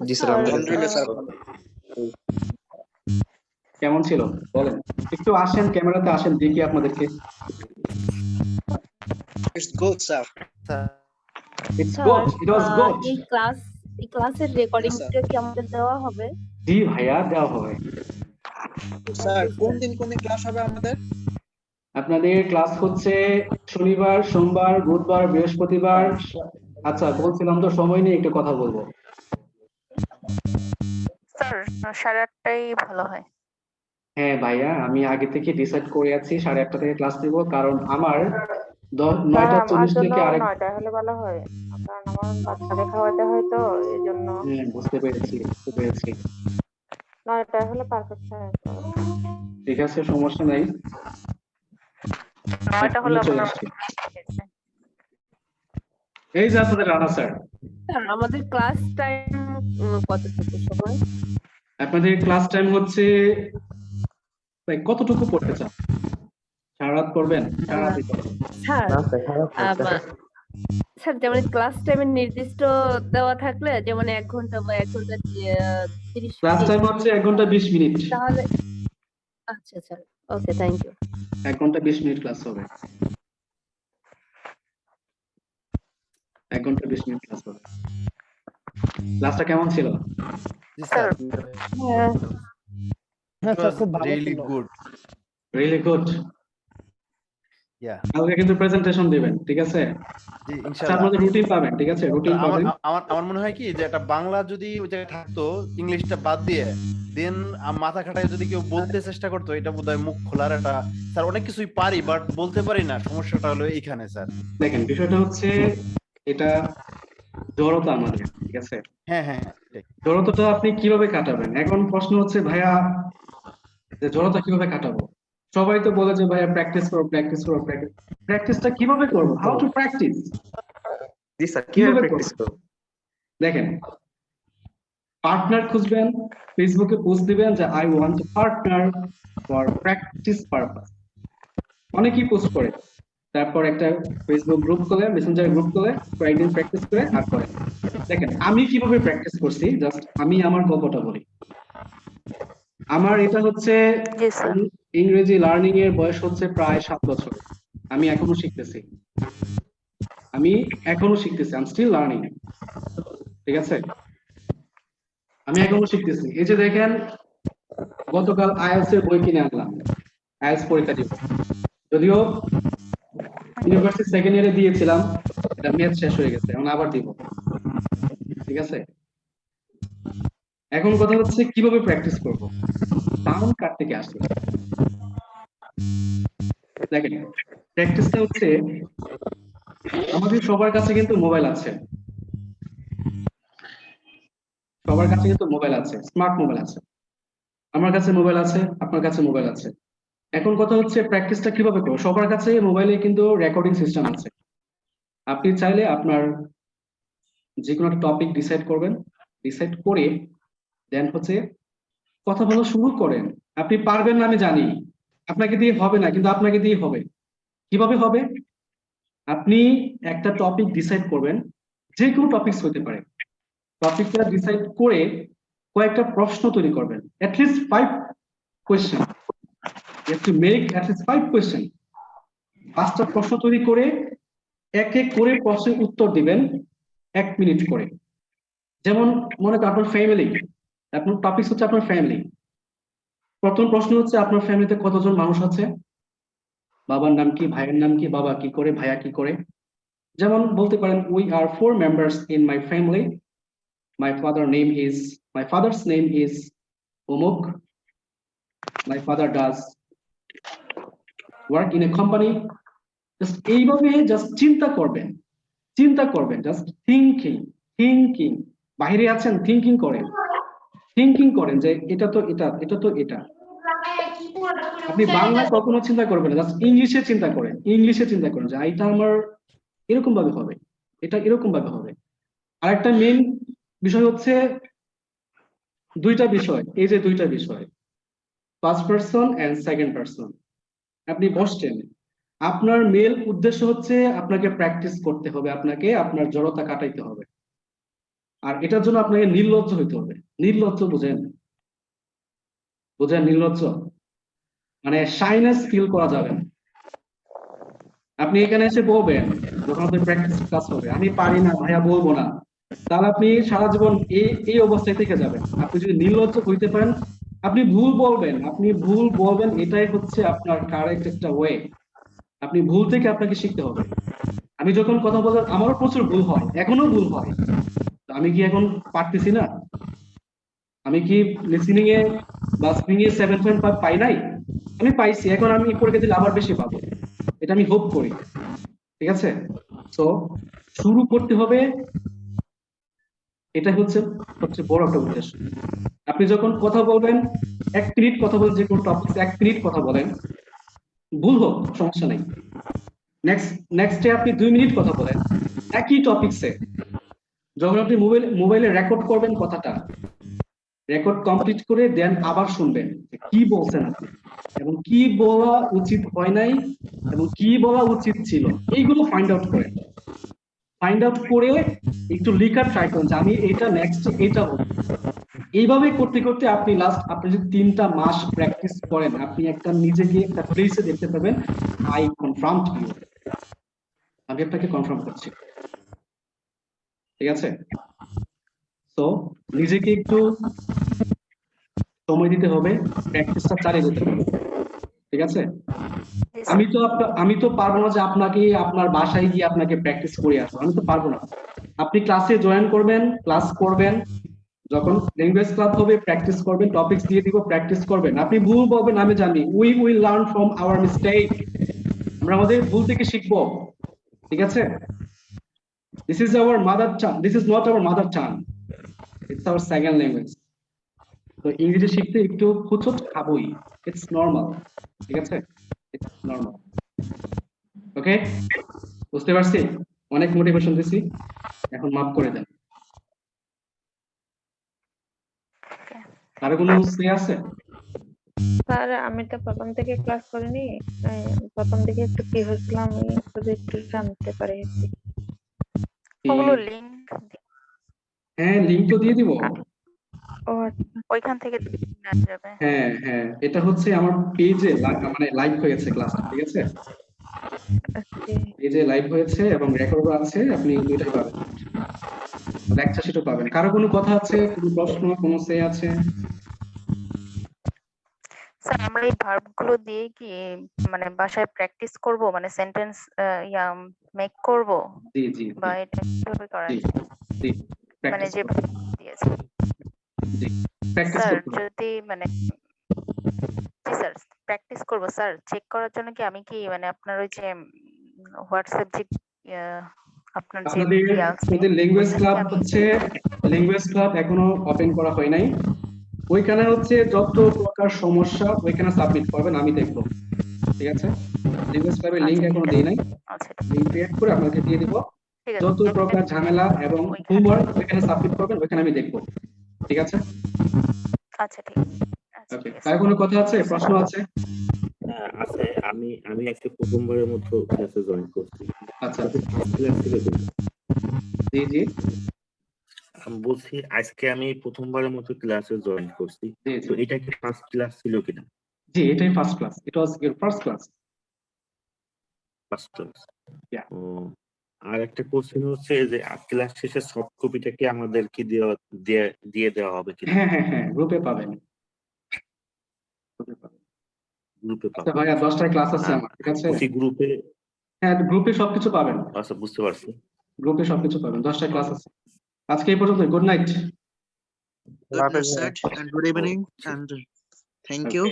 জি sir, sir আলহামদুলিল্লাহ sir. কেমন ছিল বলেন, একটু আসেন ক্যামেরাতে আসেন দেখি আপনাদেরকে। It's good sir. It's sir good, it was good. এই ক্লাসের রেকর্ডিংটা কি আমাদের দেওয়া হবে? জি ভাইয়া, দেওয়া হবে। স্যার কোন দিন ক্লাস হবে আমাদের? আপনাদের ক্লাস হচ্ছে শনিবার, সোমবার, বুধবার, বৃহস্পতিবার। আচ্ছা বলছিলাম তো সময় নিয়ে একটু কথা বলবো। স্যার 8:30টাই ভালো হয়। হ্যাঁ ভাইয়া, আমি আগে থেকে ডিসাইড করে আছি 8:30 থেকে ক্লাস নিব, কারণ আমার 9:40 থেকে আরেক। 9টায় হলে ভালো হয়, কারণ আমার বাচ্চাকে খাওয়াতে হয় তো এই জন্য। হ্যাঁ বুঝতে পেরেছি, বুঝতে পেরেছি। 9টায় হলে পারফেক্ট হয়। ঠিক আছে, সমস্যা নাই। 9টা হলে চলে আপনার আসছি। এই যে আপনাদের রানা স্যার। স্যার আমাদের ক্লাস টাইম কতটুকু সময়? আপনাদের ক্লাস টাইম হচ্ছে কতটুকু পড়তে চান? সারা রাত পড়বেন? সারা রাতই পড়বেন। স্যার স্যার যেমন ক্লাস টাইমের নির্দিষ্ট দেওয়া থাকলে, যেমন 1 ঘন্টা বা 1 ঘন্টা 30 ক্লাস মিনিট, টাইম হচ্ছে 1 ঘন্টা 20 মিনিট। তাহলে আচ্ছা স্যার, ওকে, থ্যাংক ইউ। 1 ঘন্টা 20 মিনিট ক্লাস হবে। 1 ঘন্টা 20 মিনিট ক্লাস হবে। ক্লাসটা কেমন ছিল? স্যার হ্যাঁ স্যার, খুব ভালো really ছিল। good. Really good. Yeah. কালকে কিন্তু প্রেজেন্টেশন দিবেন, ঠিক আছে? জি আচ্ছা, ইনশাআল্লাহ। আপনাদের রুটিন পাবেন, ঠিক আছে? রুটিন আমার পাবেন। আমার আমার মনে হয় কি যে একটা বাংলা যদি ওই জায়গায় থাকতো, ইংলিশটা বাদ দিয়ে দেন মাথা খাটায় যদি কেউ বলতে চেষ্টা করতো, এটা বোধহয় মুখ খোলার একটা। স্যার অনেক কিছুই পারি বাট বলতে পারি না, সমস্যাটা হলো এইখানে স্যার। দেখেন বিষয়টা হচ্ছে এটা জড়তা আমাদের, ঠিক আছে? হ্যাঁ হ্যাঁ ঠিক। জড়তাটা আপনি কিভাবে কাটাবেন? এখন প্রশ্ন হচ্ছে ভাইয়া, যে জড়তা কিভাবে কাটাবো? সবাই তো বলে যে ভাইয়া প্র্যাকটিস করো, প্র্যাকটিস করো, প্র্যাকটিস। প্র্যাকটিসটা কিভাবে করবো? How to practice? G sir, কিভাবে কিভাবে প্র্যাকটিস করবো? করব? দেখেন, পার্টনার খুঁজবেন, ফেসবুকে পোস্ট দিবেন যে I want to partner for practice purpose. অনেকেই পোস্ট করে। তারপর একটা ফেসবুক গ্রুপ খুলে, মেসেঞ্জার গ্রুপ খুলে কয়েকদিন প্র্যাকটিস করে আর করে। দেখেন আমি কিভাবে প্র্যাকটিস করছি, জাস্ট আমি আমার গল্পটা বলি। আমার এটা হচ্ছে জি স্যার। ইংরেজি লার্নিং এর বয়স হচ্ছে প্রায় 7 বছর। আমি এখনো শিখতেছি, আমি এম স্টিল লার্নিং, ঠিক আছে? আমি এখনো শিখতেছি। এই যে দেখেন, গতকাল আইএলটিএস এর বই কিনে আনলাম, আইএলটিএস পরীক্ষা দিব। যদিও ইউনিভার্সিটি সেকেন্ড ইয়ারে দিয়েছিলাম, এটা ম্যাথ শেষ হয়ে গেছে, এখন আবার দিব, ঠিক আছে? এখন কথা হচ্ছে কিভাবে প্র্যাকটিস করব, সাউন্ড কার থেকে আসবে। দেখেন প্র্যাকটিসটা হচ্ছে, আমাদের সবার কাছে কিন্তু মোবাইল আছে, সবার কাছে কিন্তু মোবাইল আছে, স্মার্ট মোবাইল আছে। আমার কাছে মোবাইল আছে, আপনার কাছে মোবাইল আছে। এখন কথা হচ্ছে প্র্যাকটিসটা কিভাবে করব? সবার কাছে মোবাইলে কিন্তু রেকর্ডিং সিস্টেম আছে। আপনি চাইলে আপনার যে কোনো একটা টপিক ডিসাইড করবেন, ডিসাইড করে দেন হচ্ছে কথা বলা শুরু করেন। আপনি পারবেন না আমি জানি, আপনাকে দিয়ে হবে না, কিন্তু আপনাকে দিয়ে হবে। কিভাবে হবে? আপনি একটা টপিক ডিসাইড করবেন, যে কোনো টপিকস হতে পারে। টপিকটা ডিসাইড করে কয়েকটা প্রশ্ন তৈরি করবেন, at least 5 question. You have to make at least 5 question. 5টা প্রশ্ন তৈরি করে এক এক করে প্রশ্নের উত্তর দিবেন 1 মিনিট করে। যেমন মনে করেন আপনার ফ্যামিলি, আপনার টপিক হচ্ছে আপনার ফ্যামিলি। প্রথম প্রশ্ন হচ্ছে আপনার ফ্যামিলিতে কতজন মানুষ আছে, বাবার নাম কি, ভাইয়ের নাম কি, বাবা কি করে, ভাইয়া কি করে। যেমন বলতে পারেন we are 4 members in my family, my father's name is অমুক, my father does work in a company. Just এইভাবে জাস্ট চিন্তা করবেন, জাস্ট থিঙ্কিং। বাইরে আছেন, থিঙ্কিং করেন যে এটা তো এটা, এটা তো এটা। আপনি বাংলা কখনো চিন্তা করবেন না, জাস্ট ইংলিশে চিন্তা করেন, যে এটা আমার এরকম ভাবে হবে, এটা এরকম ভাবে হবে। আরেকটা মেইন বিষয় হচ্ছে দুইটা বিষয়, এই যে দুইটা বিষয়, first person and second person. আপনি বসছেন, আপনার মেল উদ্দেশ্য হচ্ছে আপনাকে প্র্যাকটিস করতে হবে, আপনাকে আপনার জড়তা কাটাইতে হবে। আর এটার জন্য আপনাকে নির্লজ্জ হইতে হবে। নির্লজ্জ বোঝেন? বোঝেন নির্লজ্জ? মানে শাইনেস ফিল করা যাবে না। আপনি এখানে এসে বলবেন যখন আপনার প্র্যাকটিস ক্লাস হবে, আমি পারি না ভাইয়া, বলবো না, তাহলে আপনি সারা জীবন এই অবস্থায় থেকে যাবেন। আপনি যদি নির্লজ্জ হইতে পারেন, আপনি ভুল বলবেন, এটাই হচ্ছে আপনার কারেক্ট একটা ওয়ে। আপনি ভুল থেকে আপনাকে শিখতে হবে। আমি যখন কথা বলতে, আমারও প্রচুর ভুল হয়, এখনো ভুল হয়। তো আমি কি এখন পারতেছি না? আমি কি লিসেনিং এ বা স্পিকিং এ 7.5 পাই নাই? আমি পাইছি, এখন আমি পরীক্ষা দিলে আবার বেশি পাবো, এটা আমি হোপ করি। ঠিক আছে? তো শুরু করতে হবে, এটা হচ্ছে সবচেয়ে বড় একটা উদ্দেশ্য। আপনি যখন কথা বলবেন, 1 মিনিট কথা বলেন, যে কোনো টপিক 1 মিনিট কথা বলেন, ভুল হোক সমস্যা নেই। নেক্সটে আপনি 2 মিনিট কথা বলেন একই টপিকসে। যখন আপনি মোবাইলে রেকর্ড করবেন কথাটা, রেকর্ড কমপ্লিট করে দেন আবার শুনবেন কি বলছেন আপনি, এবং কি বলা উচিত হয় নাই এবং কি বলা উচিত ছিল, এইগুলো ফাইন্ড আউট করেন। ফাইন্ড আউট করে একটু লেখার ট্রাই করেন যে আমি এটা নেক্সট এটা বলবো। এইভাবে করতে করতে আপনি যদি 3টা মাস প্র্যাকটিস করেন, আপনি একটা নিজেকে একটা প্লেসে দেখতে পাবেন। আই কনফার্ম টু ইউ, আমি আপনাকে কনফার্ম করছি। ঠিক আছে? তো নিজেকে একটু সময় দিতে হবে, প্র্যাকটিসটা চালিয়ে যেতে হবে। ঠিক আছে? আমি তো পারবো না যে আপনাকে আপনার বাসায় গিয়ে আপনাকে প্র্যাকটিস করে আসবো, আমি তো পারবো না। আপনি ক্লাসে জয়েন করবেন, ক্লাস করবেন, যখন ল্যাঙ্গুয়েজ ক্লাব হবে প্র্যাকটিস করবেন, টপিকস দিয়ে দিব, প্র্যাকটিস করবেন। আপনি ভুল বলবেন, আমি জানি, we will learn from our mistake. আমরা আমাদের ভুল থেকে শিখবো। ঠিক আছে? This is our mother tongue, this is not our mother tongue, it's our second language. তো ইংরেজি শিখতে একটু হোঁচট খাবোই, ইটস নর্মাল। ঠিক আছে? It's normal. ওকে, বুঝতে পারছি? অনেক মোটিভেশন দিছি, এখন মাফ করে দেন। কারো কোনো সে আছে? স্যার আমি তো প্রথম থেকে ক্লাস করিনি, প্রথম দিকে একটু কি হয়েছিলাম আমি শুধু একটু জানতে পারি আর কি। ওগুলো লিংক, হ্যাঁ, লিংক তো দিয়ে দিব। ও ওইখান থেকে নেওয়া যাবে। হ্যাঁ হ্যাঁ, এটা হচ্ছে আমার পেজে মানে লাইভ হয়েছে ক্লাসটা। ঠিক আছে? পেজে লাইভ হয়েছে এবং রেকর্ড আছে, আপনি দুইটাই পাবেন, লেকচার শিটও পাবেন। কারো কোনো কথা আছে, কোনো প্রশ্ন, কোনো সে আছে? স্যার আমরা এই ভার্ব গুলো দিয়ে কি মানে বাসায় প্র্যাকটিস করব, মানে সেন্টেন্স মেক করব, জি জি বা এটা কিভাবে করা জি যায়? জি, মানে প্র্যাকটিস যে করতে দিয়েছে জি, প্র্যাকটিস স্যার, করতে যদি মানে জি স্যার প্র্যাকটিস করব স্যার, চেক করার জন্য কি আমি কি মানে আপনার ওই যে হোয়াটসঅ্যাপ যে আপনার যে আপনাদের যদি ল্যাঙ্গুয়েজ ক্লাব হচ্ছে, ল্যাঙ্গুয়েজ ক্লাব এখনো ওপেন করা হয় নাই, ওইখানে হচ্ছে যত প্রকার সমস্যা ওইখানে সাবমিট করবেন, আমি দেখবো। ঠিক আছে? ল্যাঙ্গুয়েজ ক্লাবের লিংক এখনো দেই নাই, আচ্ছা লিংক ক্রিয়েট করে আপনাকে দিয়ে দিব। ঠিক আছে, যত প্রকার ঝামেলা এবং হোমওয়ার্ক ওইখানে সাবমিট করবেন, ওইখানে আমি দেখবো। ঠিক আছে? আচ্ছা ঠিক আছে। ওকে, কার কোনো কথা আছে, প্রশ্ন আছে? আছে, আমি আজকে প্রথমবারের মতো ক্লাসে জয়েন করছি। আচ্ছা, ক্লাস থেকে জি জি আমি বলছি আজকে আমি প্রথমবারের মতো ক্লাসে জয়েন করছি, জি তো এটা কি ফার্স্ট ক্লাস ছিল কিনা? জি, এটাই first class, it was your first class. First class. Yeah. ও, আর একটা কোশ্চেন হচ্ছে যে ক্লাস শেষে সফট কপিটা কি আমাদেরকে দিয়ে দেওয়া হবে কিনা? হ্যাঁ হ্যাঁ হ্যাঁ, গ্রুপে পাবেন, গ্রুপে পাবেন। গ্রুপে আচ্ছা পাবো। ভাইয়া, 10টায় ক্লাস আছে আমার। ঠিক আছে? বলছি গ্রুপে, হ্যাঁ, গ্রুপে সবকিছু পাবেন, আচ্ছা বুঝতে পারছি। গ্রুপে সবকিছু পাবেন, 10টায় ক্লাস আছে। আজকে এই পর্যন্ত, good night. Good night, sir, and good evening, and thank you.